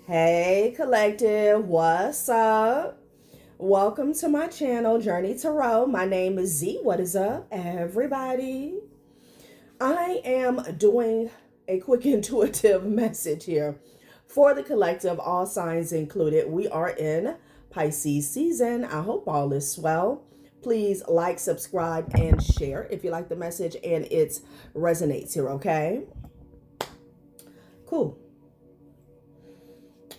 Hey collective, what's up? Welcome to my channel, Journey Tarot. My name is Z. What is up, everybody? I am doing a quick intuitive message here for the collective, all signs included. We are in Pisces season. I hope all is well. Please like, subscribe, and share if you like the message and it resonates here, okay? Cool.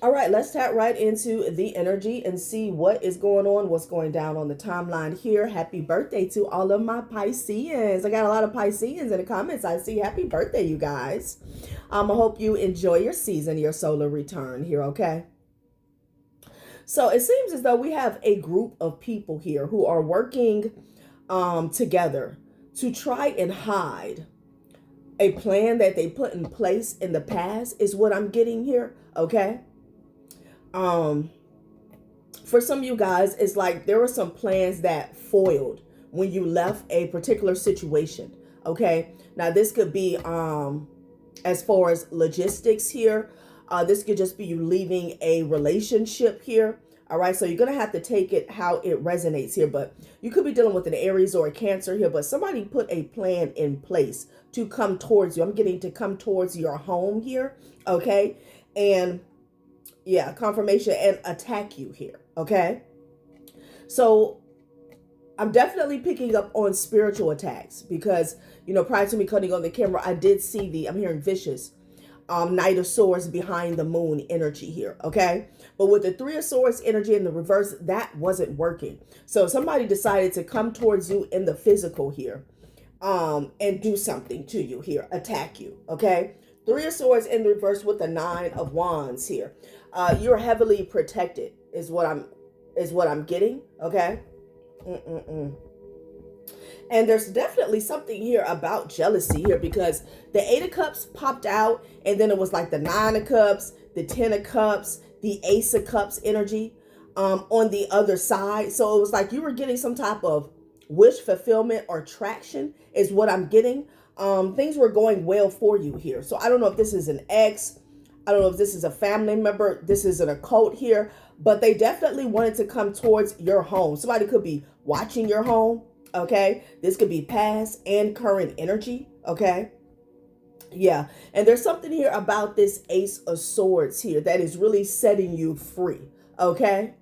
All right, let's tap right into the energy and see what is going on, what's going down on the timeline here. Happy birthday to all of my Pisceans. I got a lot of Pisceans in the comments. I see. Happy birthday, you guys. I hope you enjoy your season, your solar return here, okay? So it seems as though we have a group of people here who are working together to try and hide a plan that they put in place in the past is what I'm getting here, okay? For some of you guys, it's like there were some plans that foiled when you left a particular situation. Okay. Now this could be, as far as logistics here, this could just be you leaving a relationship here. All right. So you're going to have to take it how it resonates here, but you could be dealing with an Aries or a Cancer here, but somebody put a plan in place to come towards you. I'm getting to come towards your home here. Okay. And yeah, confirmation and attack you here. Okay. So I'm definitely picking up on spiritual attacks because, prior to me cutting on the camera, I did see I'm hearing vicious, Knight of Swords behind the moon energy here. Okay. But with the Three of Swords energy in the reverse, that wasn't working. So somebody decided to come towards you in the physical here, and do something to you here, attack you. Okay. Three of Swords in the reverse with the Nine of Wands here. You're heavily protected is what I'm getting. Okay. And there's definitely something here about jealousy here because the Eight of Cups popped out and then it was like the Nine of Cups, the Ten of Cups, the Ace of Cups energy on the other side. So it was like you were getting some type of wish fulfillment or traction is what I'm getting. Things were going well for you here. So I don't know if this is an ex. I don't know if this is a family member. This is an occult here. But they definitely wanted to come towards your home. Somebody could be watching your home. Okay. This could be past and current energy. Okay. Yeah. And there's something here about this Ace of Swords here that is really setting you free. Okay.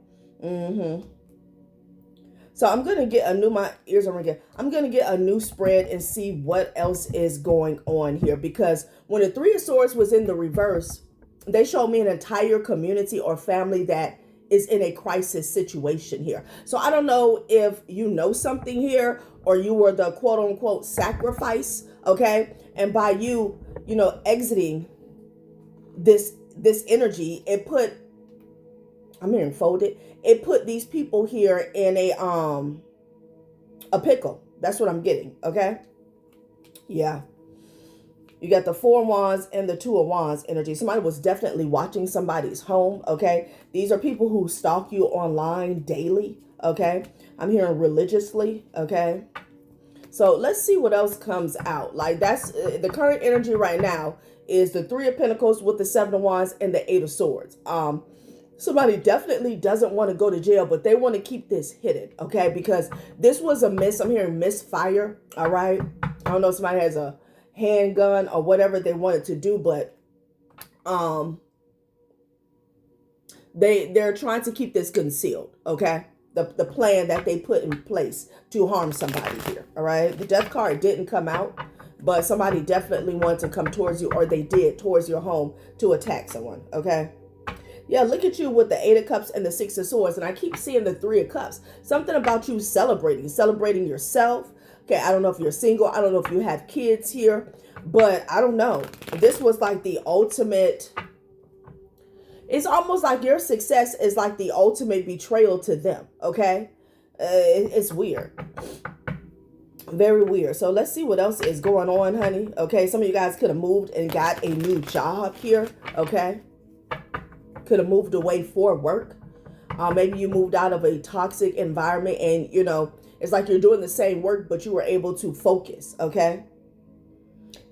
So I'm going to get I'm going to get a new spread and see what else is going on here. Because when the Three of Swords was in the reverse, they showed me an entire community or family that is in a crisis situation here. So I don't know if you know something here or you were the quote unquote sacrifice. Okay. And by you, exiting this energy, I'm hearing folded. It put these people here in a pickle. That's what I'm getting. Okay. Yeah. You got the Four of Wands and the Two of Wands energy. Somebody was definitely watching somebody's home. Okay. These are people who stalk you online daily. Okay. I'm hearing religiously. Okay. So let's see what else comes out. Like that's the current energy right now is the Three of Pentacles with the Seven of Wands and the Eight of Swords. Somebody definitely doesn't want to go to jail, but they want to keep this hidden, okay? Because this was a miss. I'm hearing misfire, all right? I don't know if somebody has a handgun or whatever they wanted to do, but they're trying to keep this concealed, okay? The plan that they put in place to harm somebody here, all right? The Death card didn't come out, but somebody definitely wanted to come towards you, or they did towards your home to attack someone, okay? Yeah, look at you with the Eight of Cups and the Six of Swords. And I keep seeing the Three of Cups. Something about you celebrating yourself. Okay, I don't know if you're single. I don't know if you have kids here. But I don't know. This was like the ultimate. It's almost like your success is like the ultimate betrayal to them. Okay? It's weird. Very weird. So let's see what else is going on, honey. Okay, some of you guys could have moved and got a new job here. Okay? Could have moved away for work. Maybe you moved out of a toxic environment and, it's like you're doing the same work, but you were able to focus. Okay.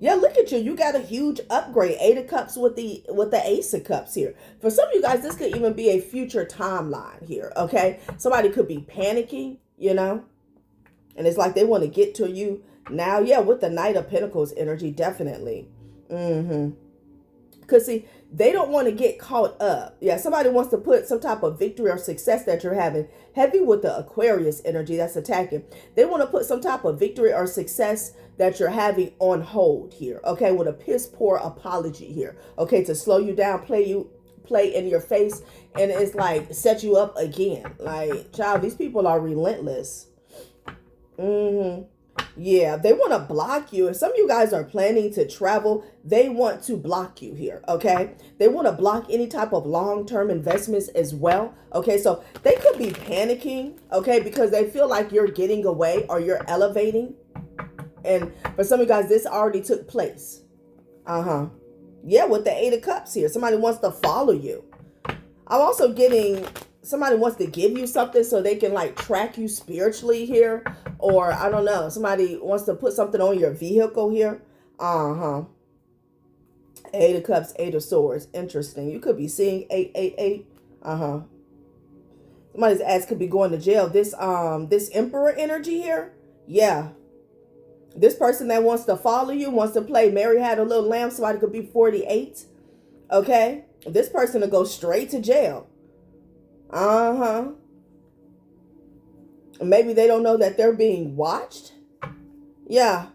Yeah, look at you. You got a huge upgrade. Eight of Cups with the Ace of Cups here. For some of you guys, this could even be a future timeline here, okay? Somebody could be panicking, you know? And it's like they want to get to you now. Yeah, with the Knight of Pentacles energy, definitely. Because, see, they don't want to get caught up. Yeah, somebody wants to put some type of victory or success that you're having. Heavy with the Aquarius energy that's attacking. They want to put some type of victory or success that you're having on hold here. Okay, with a piss poor apology here. Okay, to slow you down, play in your face. And it's like set you up again. Like, child, these people are relentless. Yeah, they want to block you. If some of you guys are planning to travel, they want to block you here, okay? They want to block any type of long-term investments as well, okay? So they could be panicking, okay, because they feel like you're getting away or you're elevating. And for some of you guys, this already took place. Yeah, with the Eight of Cups here. Somebody wants to follow you. I'm also getting... somebody wants to give you something so they can like track you spiritually here. Or I don't know. Somebody wants to put something on your vehicle here. Eight of Cups, Eight of Swords. Interesting. You could be seeing 888. Somebody's ass could be going to jail. This Emperor energy here. Yeah. This person that wants to follow you, wants to play Mary Had a Little Lamb. Somebody could be 48. Okay. This person will go straight to jail. Maybe they don't know that they're being watched. Yeah.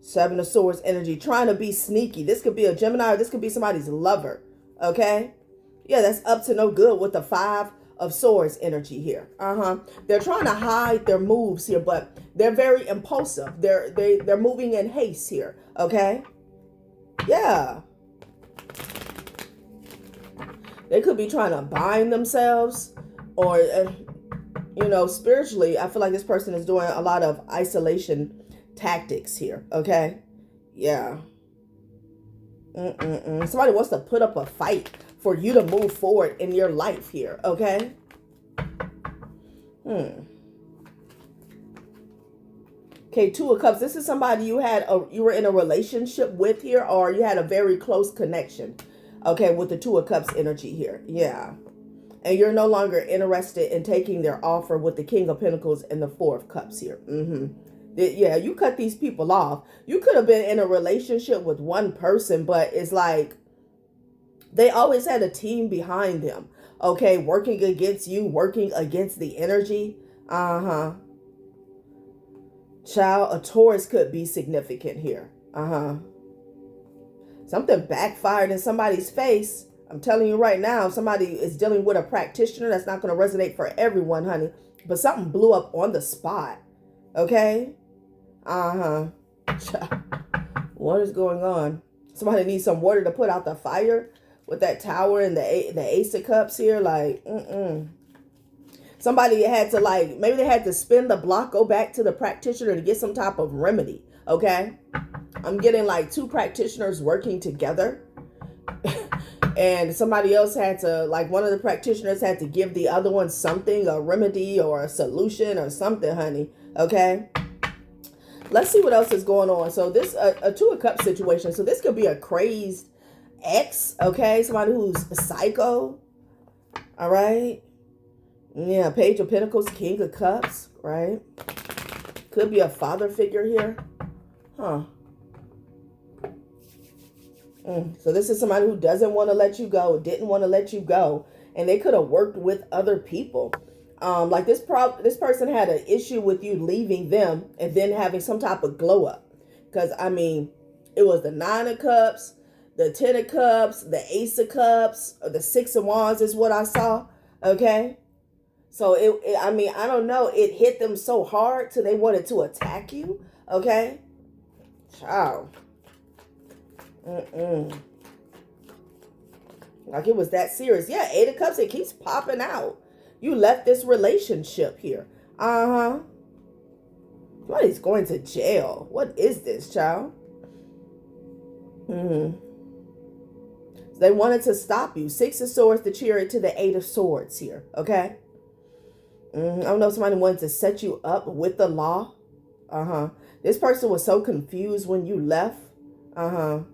Seven of Swords energy. Trying to be sneaky. This could be a Gemini or this could be somebody's lover. Okay. Yeah, that's up to no good with the Five of Swords energy here. They're trying to hide their moves here, but they're very impulsive. They're moving in haste here. Okay. Yeah. They could be trying to bind themselves or, you know, spiritually. I feel like this person is doing a lot of isolation tactics here. Okay. Yeah. Somebody wants to put up a fight for you to move forward in your life here. Okay. Okay, Two of Cups. This is somebody you were in a relationship with here, or you had a very close connection. Okay, with the Two of Cups energy here. Yeah. And you're no longer interested in taking their offer with the King of Pentacles and the Four of Cups here. Yeah, you cut these people off. You could have been in a relationship with one person, but it's like they always had a team behind them. Okay, working against you, working against the energy. Child, a Taurus could be significant here. Something backfired in somebody's face. I'm telling you right now, somebody is dealing with a practitioner. That's not going to resonate for everyone, honey. But something blew up on the spot. Okay? What is going on? Somebody needs some water to put out the fire with that Tower and the Ace of Cups here. Like, Somebody had to, like, maybe they had to spin the block, go back to the practitioner to get some type of remedy. Okay? I'm getting like two practitioners working together. And somebody else had to, like, one of the practitioners had to give the other one something, a remedy or a solution or something, honey. Okay? Let's see what else is going on. So this, a Two of Cups situation. So this could be a crazed ex, okay? Somebody who's a psycho. All right? Yeah, Page of Pentacles, King of Cups, right? Could be a father figure here. So this is somebody who doesn't want to let you go, didn't want to let you go, and they could have worked with other people. Like this person had an issue with you leaving them and then having some type of glow up. Because, I mean, it was the Nine of Cups, the Ten of Cups, the Ace of Cups, or the Six of Wands is what I saw. Okay. So I mean, I don't know. It hit them so hard till they wanted to attack you. Okay. Ciao. Like it was that serious. Yeah, Eight of Cups, it keeps popping out. You left this relationship here. Somebody's going to jail. What is this, child? So they wanted to stop you. Six of Swords, the Chariot to the Eight of Swords here. Okay. I don't know if somebody wanted to set you up with the law. This person was so confused when you left. Child.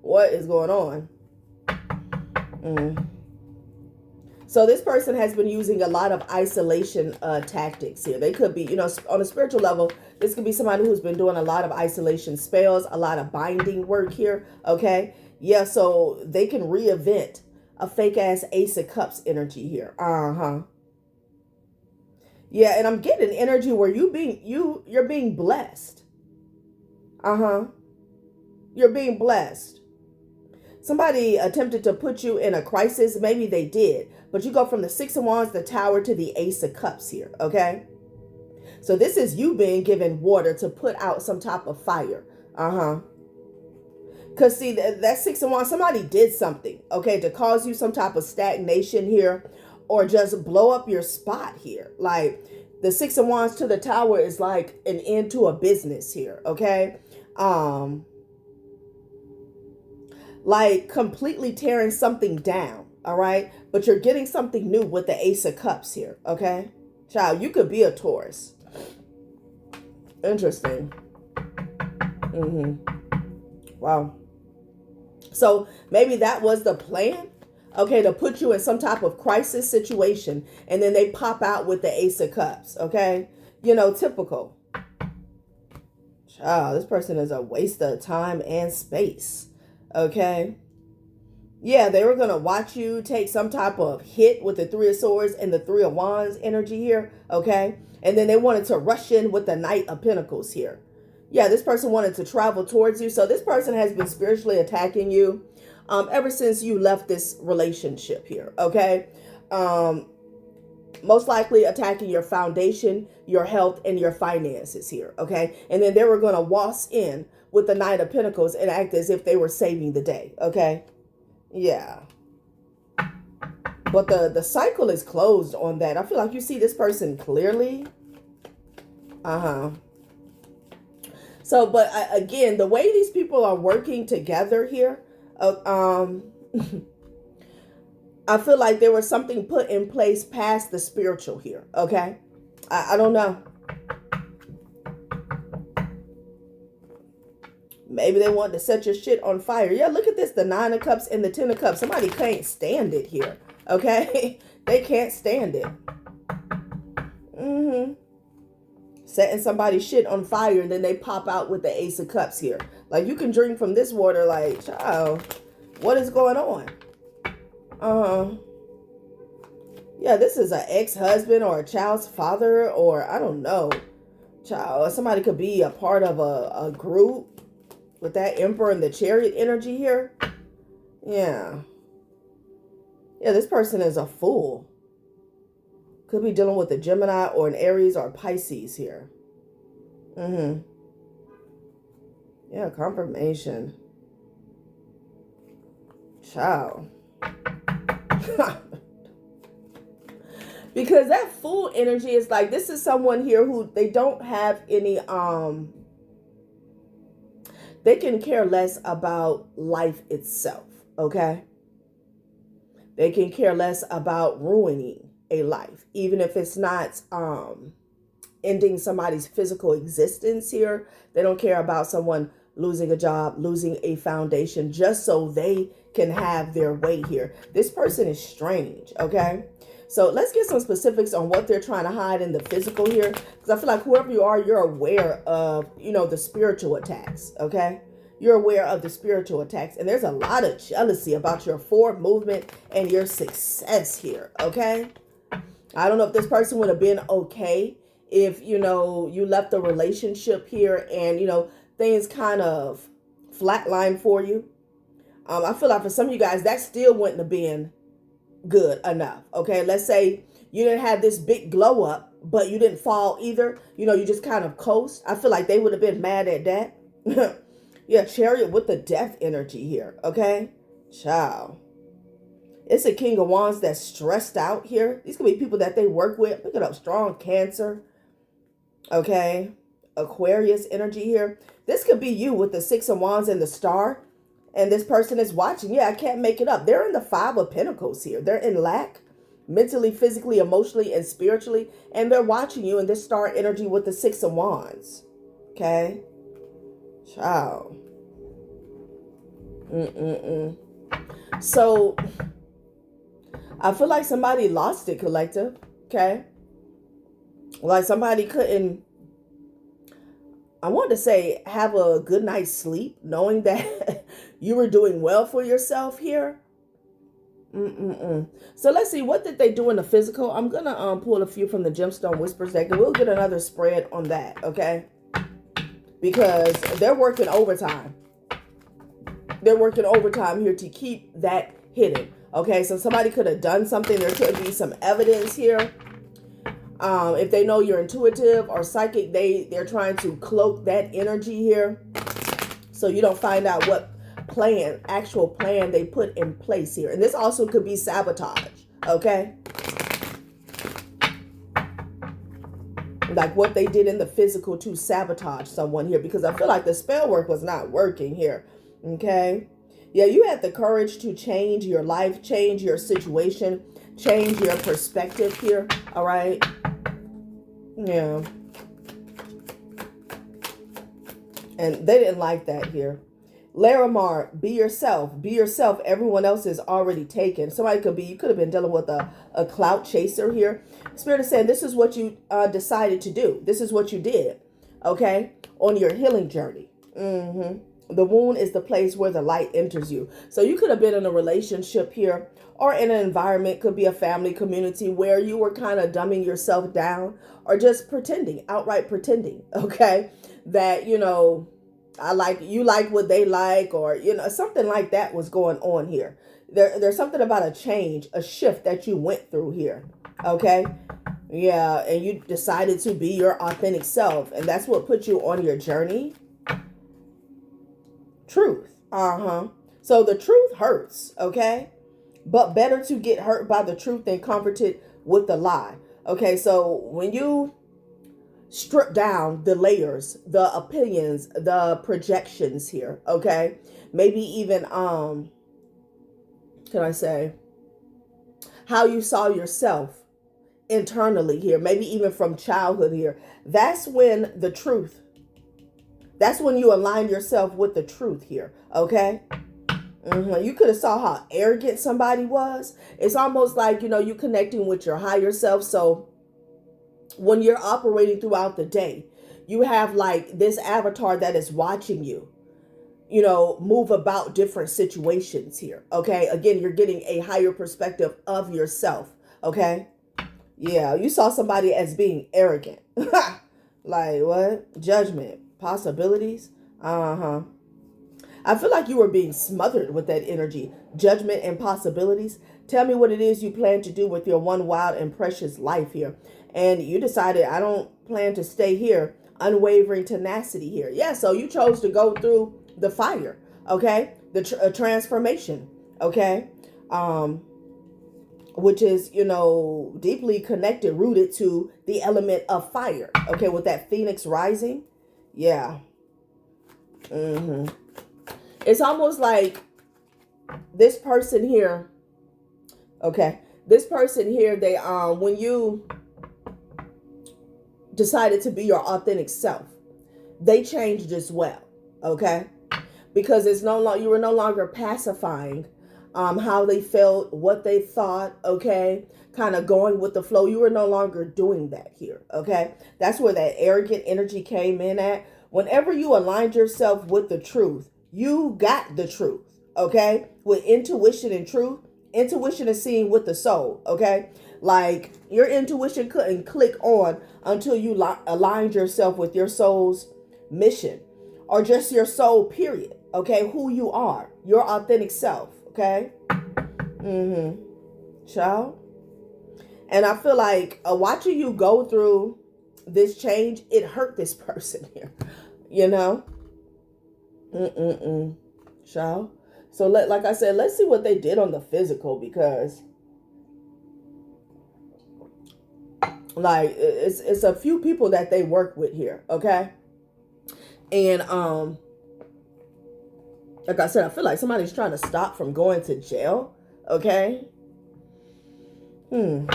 What is going on? So this person has been using a lot of isolation tactics here. They could be, on a spiritual level, this could be somebody who's been doing a lot of isolation spells, a lot of binding work here, okay? Yeah, so they can reinvent a fake-ass Ace of Cups energy here. Yeah, and I'm getting an energy where you're being blessed. You're being blessed. Somebody attempted to put you in a crisis. Maybe they did. But you go from the Six of Wands, the Tower, to the Ace of Cups here, okay? So this is you being given water to put out some type of fire. Because, see, that Six of Wands, somebody did something, okay, to cause you some type of stagnation here or just blow up your spot here. Like, the Six of Wands to the Tower is like an end to a business here, okay? Like completely tearing something down, all right? But you're getting something new with the Ace of Cups here, okay? Child, you could be a Taurus. Interesting. Wow. So maybe that was the plan, okay, to put you in some type of crisis situation, and then they pop out with the Ace of Cups, okay? Typical. Child, this person is a waste of time and space. Okay. Yeah, they were going to watch you take some type of hit with the Three of Swords and the Three of Wands energy here. Okay. And then they wanted to rush in with the Knight of Pentacles here. Yeah, this person wanted to travel towards you. So this person has been spiritually attacking you ever since you left this relationship here. Okay. Most likely attacking your foundation, your health, and your finances here. Okay. And then they were going to waltz in with the Knight of Pentacles and act as if they were saving the day, okay? Yeah. But the cycle is closed on that. I feel like you see this person clearly. So, but again, the way these people are working together here, I feel like there was something put in place past the spiritual here, okay? I don't know. Maybe they want to set your shit on fire. Yeah, look at this. The Nine of Cups and the Ten of Cups. Somebody can't stand it here. Okay? They can't stand it. Setting somebody's shit on fire, and then they pop out with the Ace of Cups here. Like, you can drink from this water like, child, what is going on? Yeah, this is an ex-husband or a child's father, or I don't know. Child, somebody could be a part of a group. With that Emperor and the Chariot energy here. Yeah. Yeah, this person is a fool. Could be dealing with a Gemini or an Aries or Pisces here. Yeah, confirmation. Child. Because that Fool energy is like, this is someone here who they don't have any, they can care less about life itself, okay? They can care less about ruining a life, even if it's not ending somebody's physical existence here. They don't care about someone losing a job, losing a foundation, just so they can have their way here. This person is strange, okay? So let's get some specifics on what they're trying to hide in the physical here. Because I feel like whoever you are, you're aware of, the spiritual attacks, okay? You're aware of the spiritual attacks. And there's a lot of jealousy about your forward movement and your success here, okay? I don't know if this person would have been okay if, you left the relationship here and, things kind of flatline for you. I feel like for some of you guys, that still wouldn't have been good enough. Okay, let's say you didn't have this big glow up, but you didn't fall either. You just kind of coast. I feel like they would have been mad at that. Yeah, Chariot with the death energy here. Okay, child. It's a King of Wands that's stressed out here. These could be people that they work with. Look it up. Strong Cancer. Okay, Aquarius energy here. This could be you with the Six of Wands and the Star. And this person is watching. Yeah, I can't make it up. They're in the Five of Pentacles here. They're in lack. mentally, physically, emotionally, and spiritually. And they're watching you in this star energy with the Six of Wands. Okay? Child. So, I feel like somebody lost it, collective. Okay? Like somebody couldn't, I want to say, have a good night's sleep, knowing that you were doing well for yourself here. So let's see, what did they do in the physical? I'm gonna pull a few from the Gemstone Whispers deck, and we'll get another spread on that, okay? Because they're working overtime. They're working overtime here to keep that hidden, okay? So somebody could have done something. There could be some evidence here. If they know you're intuitive or psychic, they're trying to cloak that energy here, so you don't find out what actual plan they put in place here. And this also could be sabotage, okay? Like what they did in the physical to sabotage someone here, because I feel like the spell work was not working here, okay? Yeah, you had the courage to change your life, change your situation, change your perspective here, all right? Yeah. And they didn't like that here. Larimar, be yourself. Be yourself. Everyone else is already taken. Somebody could be, you could have been dealing with a clout chaser here. Spirit is saying this is what you decided to do. This is what you did, okay, on your healing journey. The wound is the place where the light enters you. So you could have been in a relationship here, or in an environment, could be a family, community, where you were kind of dumbing yourself down, or just pretending, outright pretending, okay, that, you know, you like what they like, or, you know, something like that was going on here. There's something about a change, a shift that you went through here, okay? Yeah, and you decided to be your authentic self, and that's what put you on your journey. Truth. So the truth hurts, okay? But better to get hurt by the truth than comforted with the lie. Okay, so when you strip down the layers, the opinions, the projections here, okay? Maybe even, can I say, how you saw yourself internally here, maybe even from childhood here. That's when the truth, that's when you align yourself with the truth here, okay? You could have saw how arrogant somebody was. It's almost like, you know, you connecting with your higher self. So when you're operating throughout the day, you have like this avatar that is watching you, you know, move about different situations here. Okay. Again, you're getting a higher perspective of yourself. Okay. Yeah. You saw somebody as being arrogant. Like what? Judgment, possibilities. I feel like you were being smothered with that energy, judgment and possibilities. Tell me what it is you plan to do with your one wild and precious life here. And you decided, I don't plan to stay here. Unwavering tenacity here. Yeah, so you chose to go through the fire, okay? The transformation, okay? Which is, you know, deeply connected, rooted to the element of fire, okay? With that phoenix rising. Yeah. It's almost like this person here, okay, this person here, they, when you decided to be your authentic self, they changed as well, okay? Because it's no longer, you were no longer pacifying how they felt, what they thought, okay? Kind of going with the flow. You were no longer doing that here, okay? That's where that arrogant energy came in at. Whenever you aligned yourself with the truth, you got the truth, okay? With intuition and truth. Intuition is seeing with the soul, okay? Like your intuition couldn't click on until you aligned yourself with your soul's mission, or just your soul, period, okay? Who you are, your authentic self, okay? Child. And I feel like watching you go through this change, it hurt this person here, you know? Child. So like I said, let's see what they did on the physical, because like it's a few people that they work with here, okay? And like I said, I feel like somebody's trying to stop from going to jail, okay? Hmm.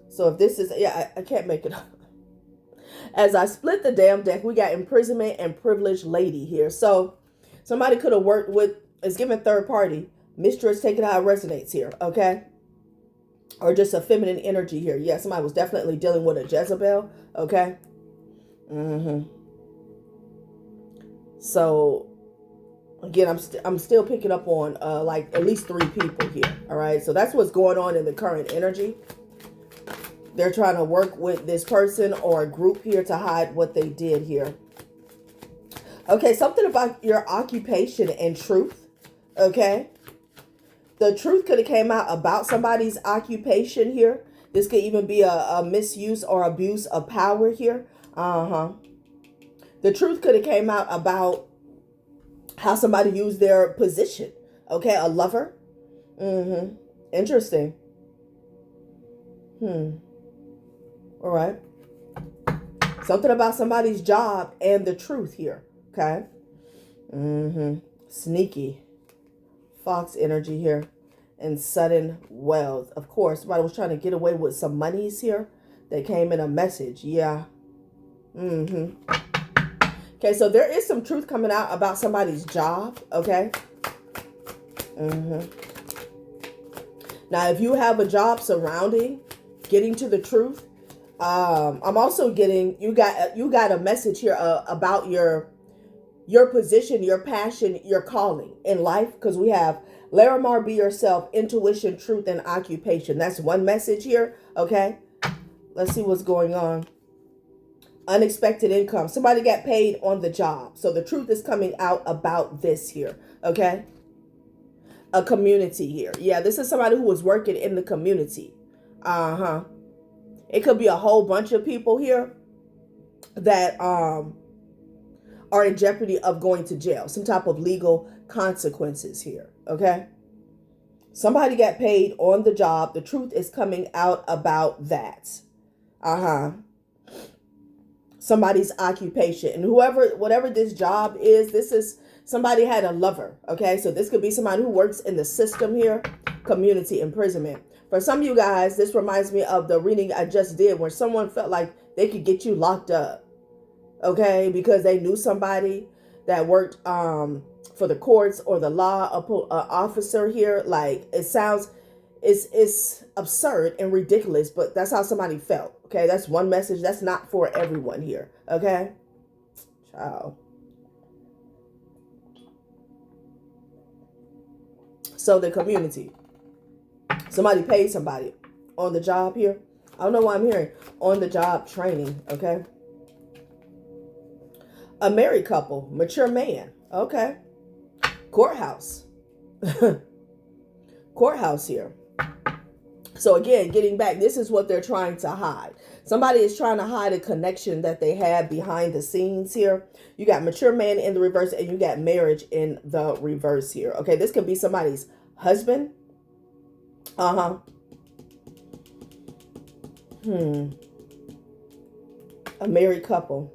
So if this is, yeah, I can't make it up. As I split the damn deck, we got imprisonment and privileged lady here. So somebody could have worked with, it's given third party. Mistress, take it how it resonates here, okay? Or just a feminine energy here. Yeah, somebody was definitely dealing with a Jezebel, okay? So again, I'm still picking up on like at least 3 people here, all right? So that's what's going on in the current energy. They're trying to work with this person or a group here to hide what they did here. Okay, something about your occupation and truth, okay? The truth could have came out about somebody's occupation here. This could even be a misuse or abuse of power here. The truth could have came out about how somebody used their position, okay? A lover. Interesting. All right. Something about somebody's job and the truth here. Okay. Sneaky. Fox energy here. And sudden wealth. Of course, somebody was trying to get away with some monies here. They came in a message. Yeah. Okay, so there is some truth coming out about somebody's job. Okay. Now, if you have a job surrounding getting to the truth, I'm also getting, you got a message here about your position, your passion, your calling in life, because we have Larimar, be yourself, intuition, truth, and occupation. That's one message here, okay? Let's see what's going on. Unexpected income. Somebody got paid on the job. So the truth is coming out about this here, okay? A community here. Yeah, this is somebody who was working in the community. It could be a whole bunch of people here that are in jeopardy of going to jail. Some type of legal consequences here, okay? Somebody got paid on the job. The truth is coming out about that. Somebody's occupation. And whatever this job is, this is somebody had a lover, okay? So this could be somebody who works in the system here. Community, imprisonment. For some of you guys, this reminds me of the reading I just did where someone felt like they could get you locked up, okay? Because they knew somebody that worked for the courts or the law officer here. Like, it sounds, it's absurd and ridiculous, but that's how somebody felt, okay? That's one message. That's not for everyone here, okay? Ciao. So the community. Somebody paid somebody on the job here. I don't know why I'm hearing on the job training, okay? A married couple, mature man, okay? Courthouse. Courthouse here. So again, getting back, this is what they're trying to hide. Somebody is trying to hide a connection that they had behind the scenes here. You got mature man in the reverse and you got marriage in the reverse here. Okay, this could be somebody's husband. A married couple.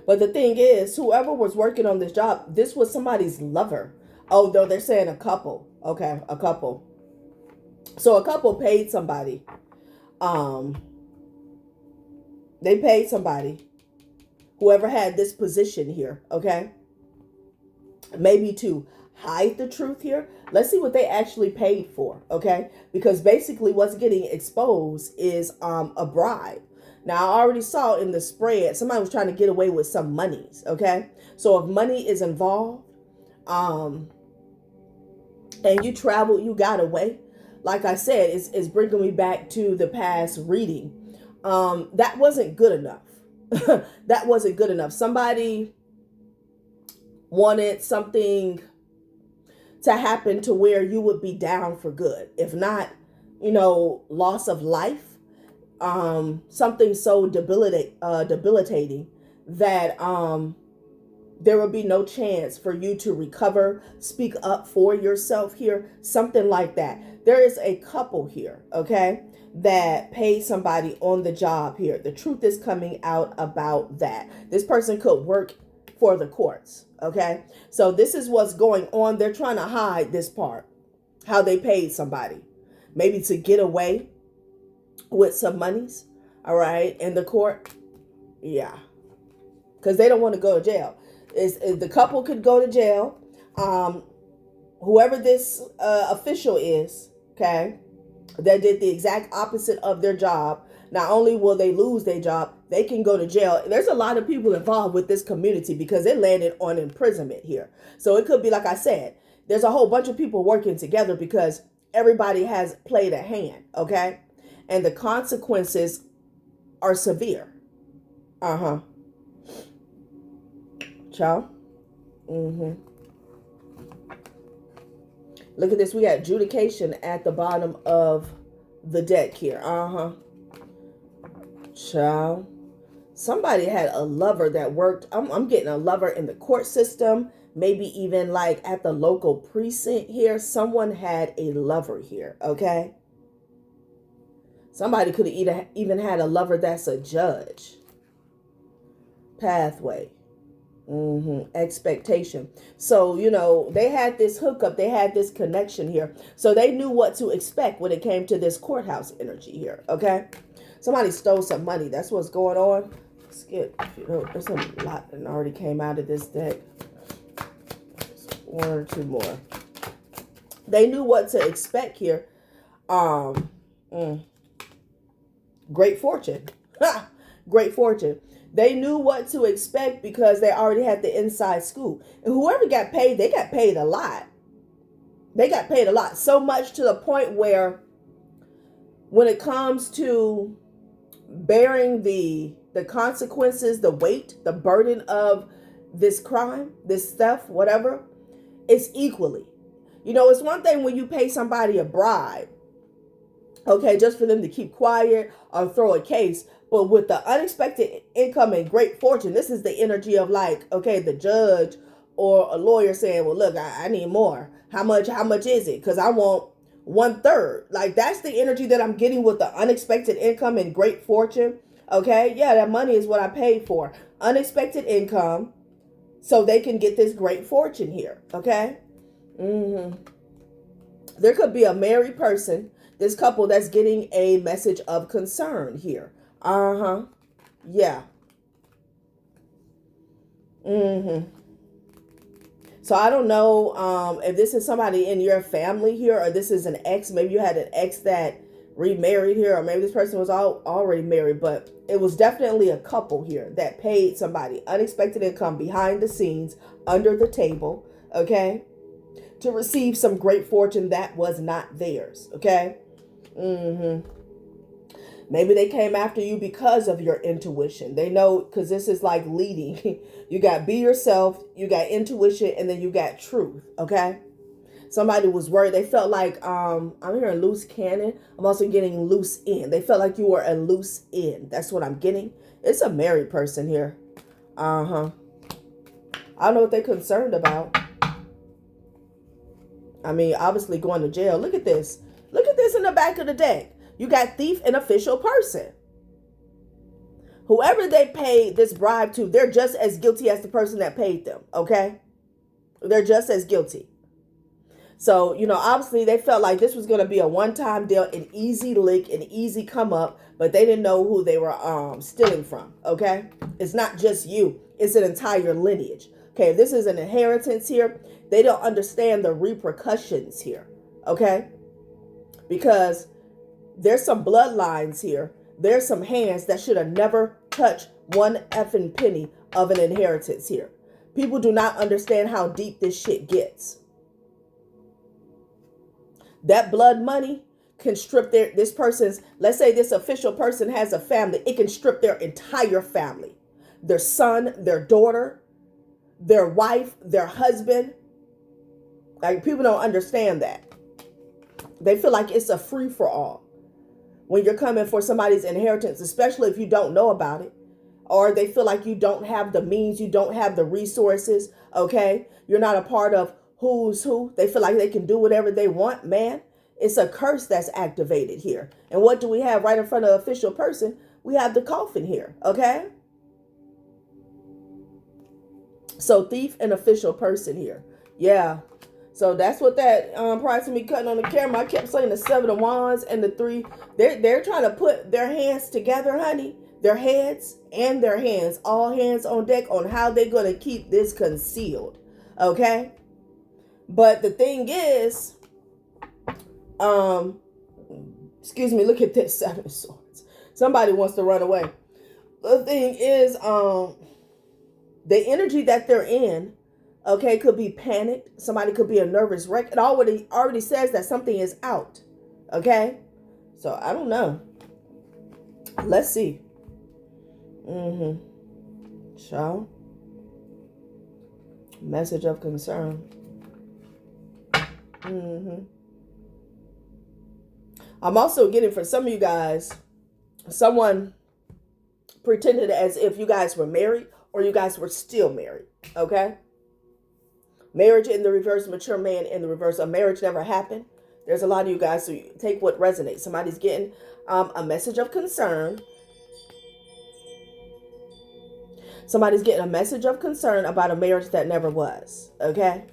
But the thing is, whoever was working on this job, this was somebody's lover. Oh, no, they're saying a couple. Okay, a couple. So a couple paid somebody. They paid somebody. Whoever had this position here, okay? Maybe to hide the truth here. Let's see what they actually paid for, okay? Because basically what's getting exposed is a bribe. Now, I already saw in the spread, somebody was trying to get away with some monies, okay? So if money is involved, and you traveled, you got away, like I said, it's bringing me back to the past reading. That wasn't good enough. That wasn't good enough. Somebody wanted something to happen to where you would be down for good. If not, loss of life, something so debilitating that there will be no chance for you to recover, speak up for yourself here, something like that. There is a couple here, okay, that paid somebody on the job here. The truth is coming out about that. This person could work for the courts. Okay. So this is what's going on. They're trying to hide this part, how they paid somebody, maybe to get away with some monies. All right. In the court. Yeah. Because they don't want to go to jail. Is the couple could go to jail. Whoever this official is, okay, that did the exact opposite of their job, not only will they lose their job, they can go to jail. There's a lot of people involved with this community because it landed on imprisonment here. So it could be, like I said, there's a whole bunch of people working together because everybody has played a hand, okay? And the consequences are severe. Child. Look at this. We got adjudication at the bottom of the deck here. Child. Somebody had a lover that worked. I'm getting a lover in the court system. Maybe even like at the local precinct here. Someone had a lover here. Okay. Somebody could have even had a lover that's a judge. Pathway. Expectation. So, you know, they had this hookup. They had this connection here. So they knew what to expect when it came to this courthouse energy here. Okay. Somebody stole some money. That's what's going on. Let's get, you know, there's a lot that already came out of this deck. One or two more. They knew what to expect here. Great fortune. Great fortune. They knew what to expect because they already had the inside scoop. And whoever got paid, they got paid a lot. They got paid a lot. So much to the point where when it comes to bearing the consequences, the weight, the burden of this crime, this theft, whatever, it's equally. You know, it's one thing when you pay somebody a bribe, okay, just for them to keep quiet or throw a case. But with the unexpected income and great fortune, this is the energy of like, okay, the judge or a lawyer saying, well, look, I need more. How much is it? Because I want 1/3. Like, that's the energy that I'm getting with the unexpected income and great fortune. Okay. Yeah, that money is what I paid for. Unexpected income. So they can get this great fortune here. Okay. There could be a married person, this couple that's getting a message of concern here. Yeah. So I don't know if this is somebody in your family here, or this is an ex. Maybe you had an ex that remarried here, or maybe this person was already married, but it was definitely a couple here that paid somebody unexpected income behind the scenes, under the table, okay, to receive some great fortune that was not theirs, okay? Maybe they came after you because of your intuition. They know, because this is like leading. You got be yourself, you got intuition, and then you got truth, okay? Somebody was worried. They felt like, I'm hearing loose cannon. I'm also getting loose end. They felt like you were a loose end. That's what I'm getting. It's a married person here. I don't know what they're concerned about. I mean, obviously going to jail. Look at this. Look at this in the back of the deck. You got thief and official person. Whoever they paid this bribe to, they're just as guilty as the person that paid them, okay? They're just as guilty. So, you know, obviously they felt like this was going to be a one-time deal, an easy lick, an easy come up, but they didn't know who they were stealing from, okay? It's not just you. It's an entire lineage. Okay, this is an inheritance here. They don't understand the repercussions here, okay? Because there's some bloodlines here. There's some hands that should have never touched one effing penny of an inheritance here. People do not understand how deep this shit gets. That blood money can strip this person's, let's say this official person has a family. It can strip their entire family. Their son, their daughter, their wife, their husband. Like, people don't understand that. They feel like it's a free-for-all when you're coming for somebody's inheritance, especially if you don't know about it, or they feel like you don't have the means, you don't have the resources, okay? You're not a part of who's who. They feel like they can do whatever they want, man. It's a curse that's activated here. And what do we have right in front of the official person? We have the coffin here, okay? So thief and official person here. Yeah. So that's what that prior to me cutting on the camera, I kept saying the 7 of Wands and the 3. They're trying to put their hands together, honey. Their heads and their hands, all hands on deck on how they're going to keep this concealed. Okay? But the thing is, excuse me, look at this 7 of Swords. Somebody wants to run away. The thing is, the energy that they're in, okay, could be panicked. Somebody could be a nervous wreck. It already says that something is out. Okay? So, I don't know. Let's see. So, message of concern. I'm also getting, for some of you guys, someone pretended as if you guys were married or you guys were still married. Okay? Marriage in the reverse, mature man in the reverse. A marriage never happened. There's a lot of you guys, so you take what resonates. Somebody's getting a message of concern. Somebody's getting a message of concern about a marriage that never was. Okay?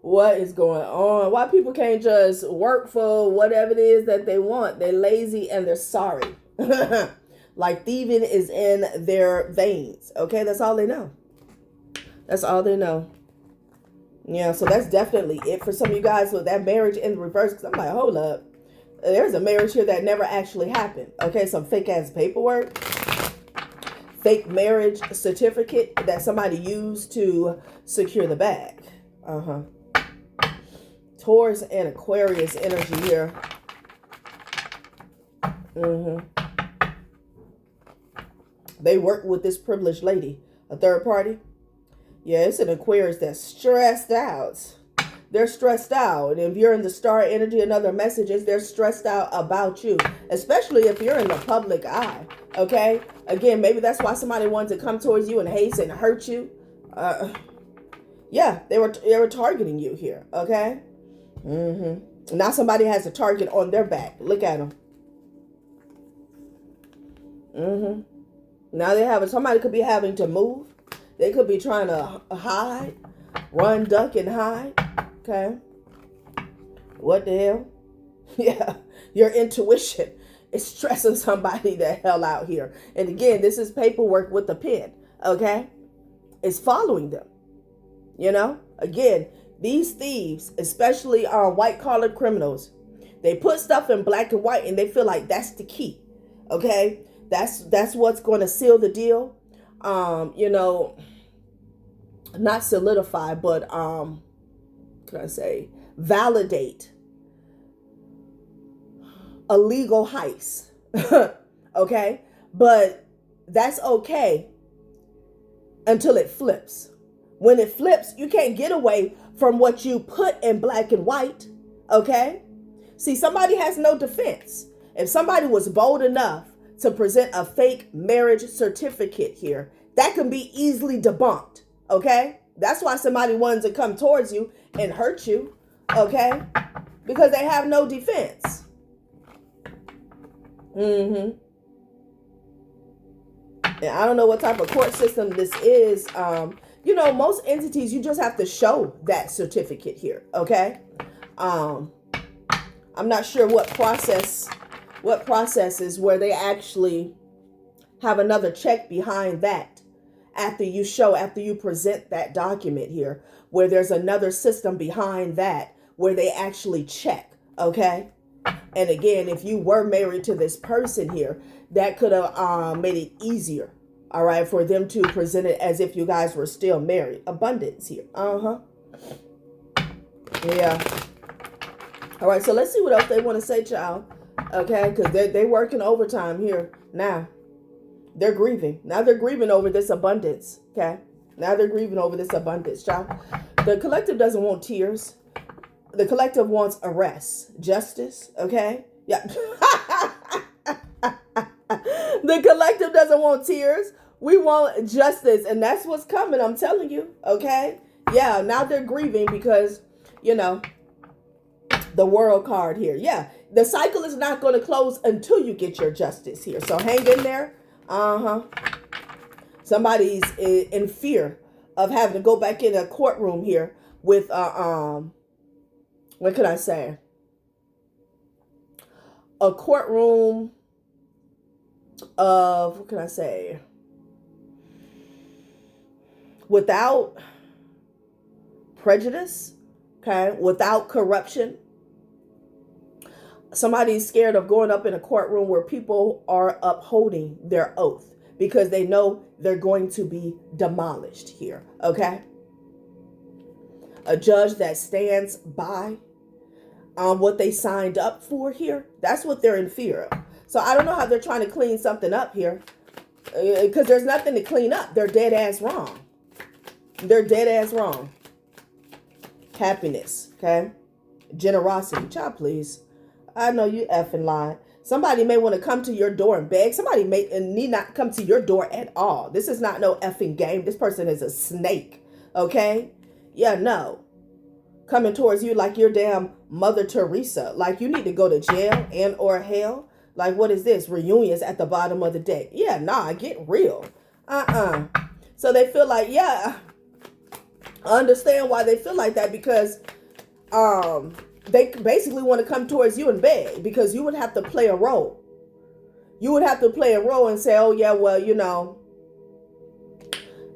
What is going on? Why people can't just work for whatever it is that they want? They're lazy and they're sorry. Like thieving is in their veins. Okay? That's all they know. That's all they know. Yeah, so that's definitely it for some of you guys with that marriage in reverse. Because I'm like, hold up. There's a marriage here that never actually happened. Okay, some fake ass paperwork. Fake marriage certificate that somebody used to secure the bag. Taurus and Aquarius energy here. They work with this privileged lady. A third party. Yeah, it's an Aquarius that's stressed out. They're stressed out. And if you're in the star energy and other messages, they're stressed out about you. Especially if you're in the public eye. Okay? Again, maybe that's why somebody wanted to come towards you and hate and hurt you. Yeah, they were targeting you here. Okay? Now somebody has a target on their back. Look at them. Now somebody could be having to move. They could be trying to hide. Run, duck, and hide. Okay. What the hell? Yeah. Your intuition is stressing somebody the hell out here. And again, this is paperwork with a pen. Okay. It's following them. You know? Again, these thieves, especially white-collar criminals, they put stuff in black and white and they feel like that's the key. Okay? That's what's going to seal the deal. You know, not solidify, but validate a legal heist. Okay? But that's okay until it flips. When it flips, you can't get away from what you put in black and white. Okay? See, somebody has no defense. If somebody was bold enough to present a fake marriage certificate here, that can be easily debunked. Okay? That's why somebody wanted to come towards you and hurt you. Okay? Because they have no defense. And I don't know what type of court system this is. You know, most entities, you just have to show that certificate here. Okay? I'm not sure what processes where they actually have another check behind that after you present that document here, where there's another system behind that where they actually check. Okay? And again, if you were married to this person here, that could have made it easier, all right, for them to present it as if you guys were still married. Abundance here. Yeah. All right, so let's see what else they want to say, child. Okay, because they're working overtime here now. They're grieving. Now they're grieving over this abundance. Okay? Now they're grieving over this abundance, child. The collective doesn't want tears. The collective wants arrest. Justice. Okay? Yeah. The collective doesn't want tears. We want justice. And that's what's coming. I'm telling you. Okay? Yeah. Now they're grieving because, you know, the world card here. Yeah. The cycle is not going to close until you get your justice here. So hang in there. Somebody's in fear of having to go back in a courtroom here with what can I say? A courtroom of, what can I say? Without prejudice, okay? Without corruption. Somebody's scared of going up in a courtroom where people are upholding their oath because they know they're going to be demolished here, okay? A judge that stands by what they signed up for here, that's what they're in fear of. So I don't know how they're trying to clean something up here because there's nothing to clean up. They're dead ass wrong. They're dead ass wrong. Happiness, okay? Generosity. Child, please. I know you effing lied. Somebody may want to come to your door and beg. Somebody may need not come to your door at all. This is not no effing game. This person is a snake, okay? Yeah, no. Coming towards you like you're damn Mother Teresa. Like you need to go to jail and or hell. Like what is this? Reunions at the bottom of the deck. Yeah, nah, get real. So they feel like, yeah, I understand why they feel like that because they basically want to come towards you and beg because you would have to play a role. You would have to play a role and say, oh yeah, well, you know,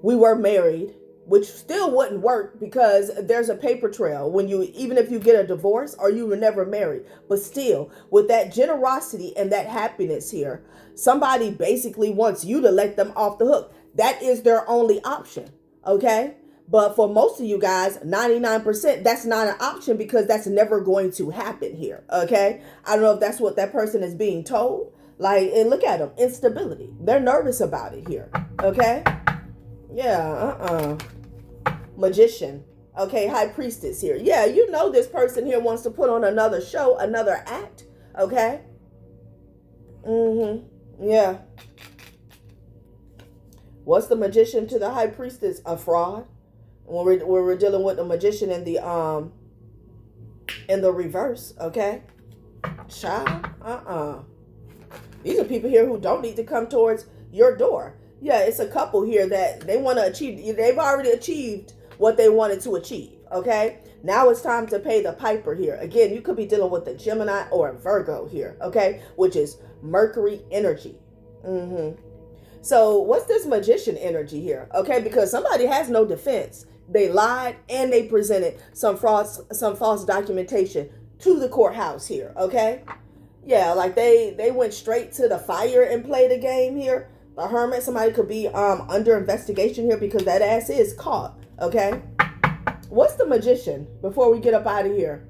we were married, which still wouldn't work because there's a paper trail when you, even if you get a divorce or you were never married, but still with that generosity and that happiness here, somebody basically wants you to let them off the hook. That is their only option. Okay. But for most of you guys, 99%, that's not an option because that's never going to happen here. Okay. I don't know if that's what that person is being told. Like, and look at them. Instability. They're nervous about it here. Okay. Yeah. Magician. Okay. High priestess here. Yeah. You know, this person here wants to put on another show, another act. Okay. Yeah. What's the magician to the high priestess? A fraud. When we're dealing with the magician in the reverse, okay? Child, These are people here who don't need to come towards your door. Yeah, it's a couple here that they want to achieve. They've already achieved what they wanted to achieve, okay? Now it's time to pay the piper here. Again, you could be dealing with a Gemini or a Virgo here, okay? Which is Mercury energy. So what's this magician energy here? Okay, because somebody has no defense. They lied and they presented some false documentation to the courthouse here. Okay. Yeah, like they went straight to the fire and played a game here. The hermit, somebody could be under investigation here because that ass is caught. Okay. What's the magician before we get up out of here?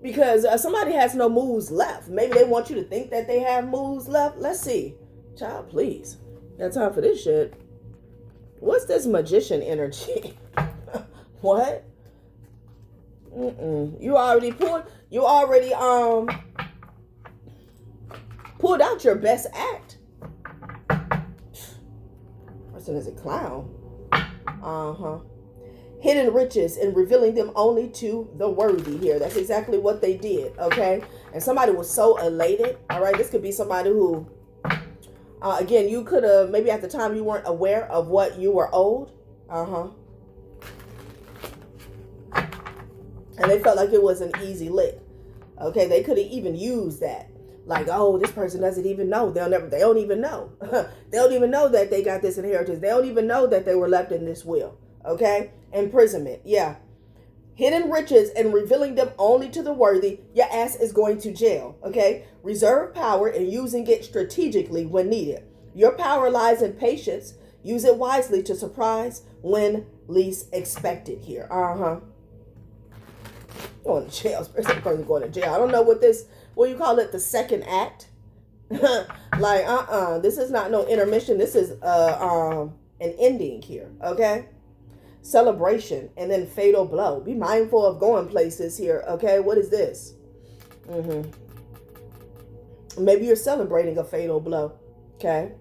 Because somebody has no moves left. Maybe they want you to think that they have moves left. Let's see. Child, please. Got time for this shit. What's this magician energy? What? You already pulled out your best act. Person is a clown. Hidden riches and revealing them only to the worthy here. That's exactly what they did, okay? And somebody was so elated, all right? This could be somebody who, again, you could have, maybe at the time you weren't aware of what you were owed. And they felt like it was an easy lick. Okay, they could have even used that. Like, oh, this person doesn't even know. They don't even know. They don't even know that they got this inheritance. They don't even know that they were left in this will. Okay? Imprisonment. Yeah. Hidden riches and revealing them only to the worthy. Your ass is going to jail. Okay? Reserve power and using it strategically when needed. Your power lies in patience. Use it wisely to surprise when least expected here. Going to jail. Person going to jail. I don't know what you call it, the second act. Like, this is not no intermission. This is an ending here. Okay? Celebration and then fatal blow. Be mindful of going places here. Okay? What is this? Maybe you're celebrating a fatal blow. Okay?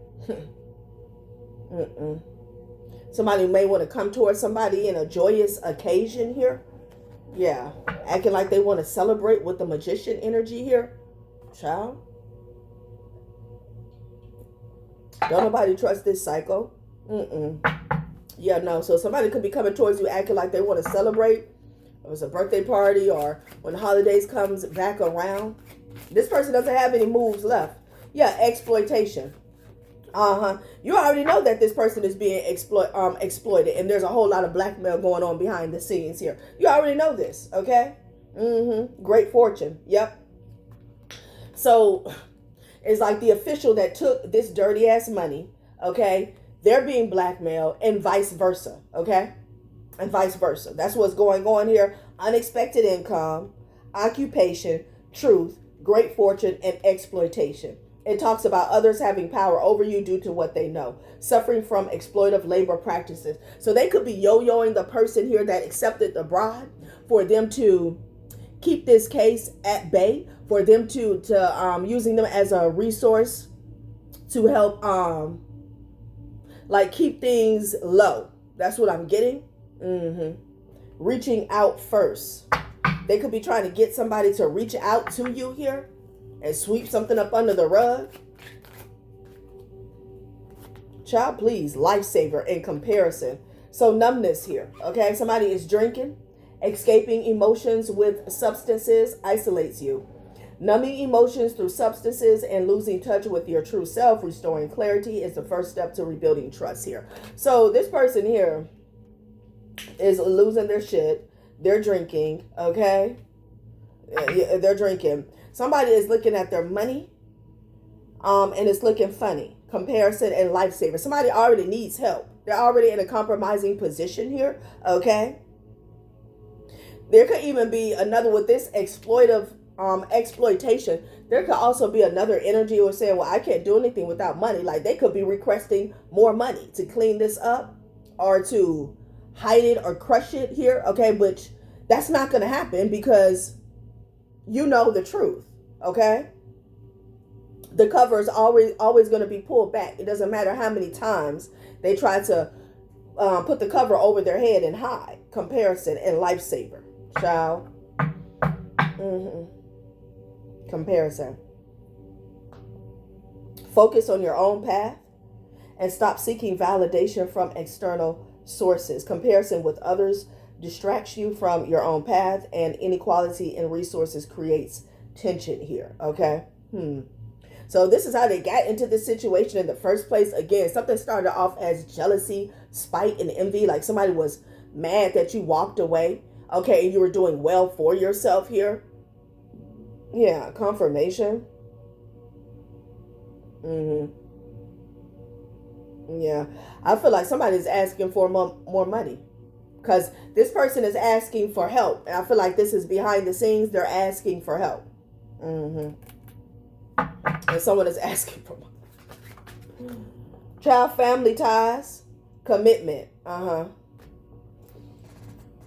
Somebody may want to come towards somebody in a joyous occasion here. Yeah, acting like they want to celebrate with the magician energy here. Child. Don't nobody trust this cycle. Yeah, no. So somebody could be coming towards you acting like they want to celebrate. It was a birthday party, or when the holidays comes back around. This person doesn't have any moves left. Yeah, exploitation. You already know that this person is being exploited, and there's a whole lot of blackmail going on behind the scenes here. You already know this, okay? Great fortune. Yep. So it's like the official that took this dirty ass money, okay? They're being blackmailed, and vice versa, okay? And vice versa. That's what's going on here. Unexpected income, occupation, truth, great fortune, and exploitation. It talks about others having power over you due to what they know. Suffering from exploitive labor practices. So they could be yo-yoing the person here that accepted the bribe for them to keep this case at bay, for them to using them as a resource to help like keep things low. That's what I'm getting. Reaching out first. They could be trying to get somebody to reach out to you here and sweep something up under the rug. Child, please, lifesaver in comparison. So numbness here, okay? Somebody is drinking, escaping emotions with substances isolates you. Numbing emotions through substances and losing touch with your true self, restoring clarity is the first step to rebuilding trust here. So this person here is losing their shit. They're drinking, okay? Yeah, they're drinking. Somebody is looking at their money, and it's looking funny. Comparison and lifesaver. Somebody already needs help. They're already in a compromising position here, okay? There could even be another with this exploitive exploitation. There could also be another energy or saying, well, I can't do anything without money. Like they could be requesting more money to clean this up or to hide it or crush it here, okay? Which that's not going to happen because you know the truth, okay? The cover is always going to be pulled back. It doesn't matter how many times they try to put the cover over their head and hide. Comparison and lifesaver, child. Comparison. Focus on your own path and stop seeking validation from external sources. Comparison with others distracts you from your own path, and inequality in resources creates tension here, okay? So this is how they got into this situation in the first place. Again, something started off as jealousy, spite, and envy. Like somebody was mad that you walked away, okay, and you were doing well for yourself here. Yeah, confirmation. Yeah, I feel like somebody's asking for more money because this person is asking for help. And I feel like this is behind the scenes. They're asking for help. And someone is asking for money. Child, family ties, commitment.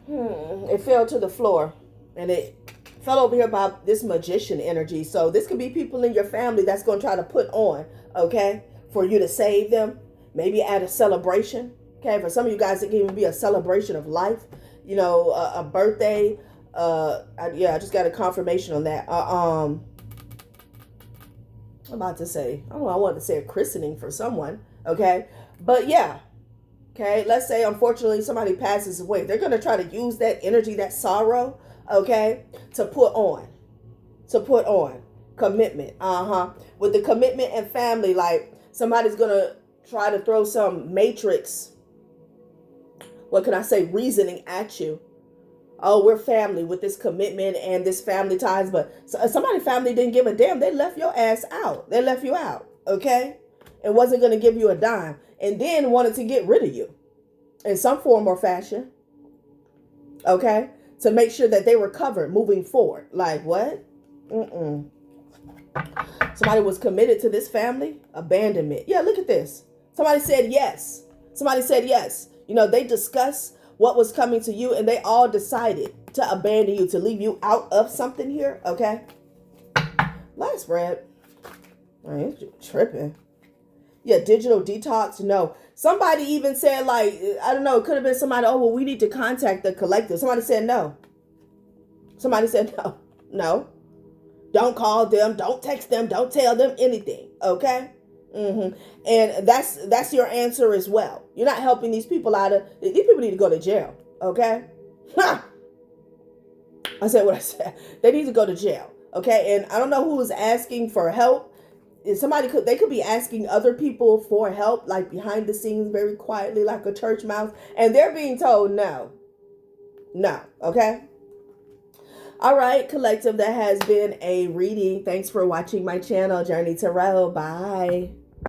It fell to the floor and it fell over here by this magician energy. So this could be people in your family that's going to try to put on, okay, for you to save them. Maybe at a celebration, okay? For some of you guys, it can even be a celebration of life. You know, a birthday. I just got a confirmation on that. I'm about to say, I wanted to say a christening for someone, okay? But yeah, okay? Let's say, unfortunately, somebody passes away. They're going to try to use that energy, that sorrow, okay, to put on. Commitment, With the commitment and family, like somebody's going to try to throw some matrix, what can I say, reasoning at you. Oh, we're family with this commitment and this family ties, but somebody's family didn't give a damn. They left your ass out. They left you out, okay? And wasn't going to give you a dime, and then wanted to get rid of you in some form or fashion, okay? To make sure that they were covered moving forward. Like what? Somebody was committed to this family. Abandonment. Yeah, look at this. Somebody said yes. You know, they discussed what was coming to you, and they all decided to abandon you, to leave you out of something here, okay? Last spread. I ain't tripping. Yeah, digital detox. No. Somebody even said, like, I don't know, it could have been somebody, oh, well, we need to contact the collective. Somebody said no. No. Don't call them. Don't text them. Don't tell them anything, okay? And that's your answer as well. You're not helping these people out of. These people need to go to jail. Okay. Ha! I said what I said. They need to go to jail. Okay. And I don't know who is asking for help. They could be asking other people for help, like behind the scenes, very quietly, like a church mouse, and they're being told no. Okay. All right, collective, that has been a reading. Thanks for watching my channel, Journey Tarot. Bye.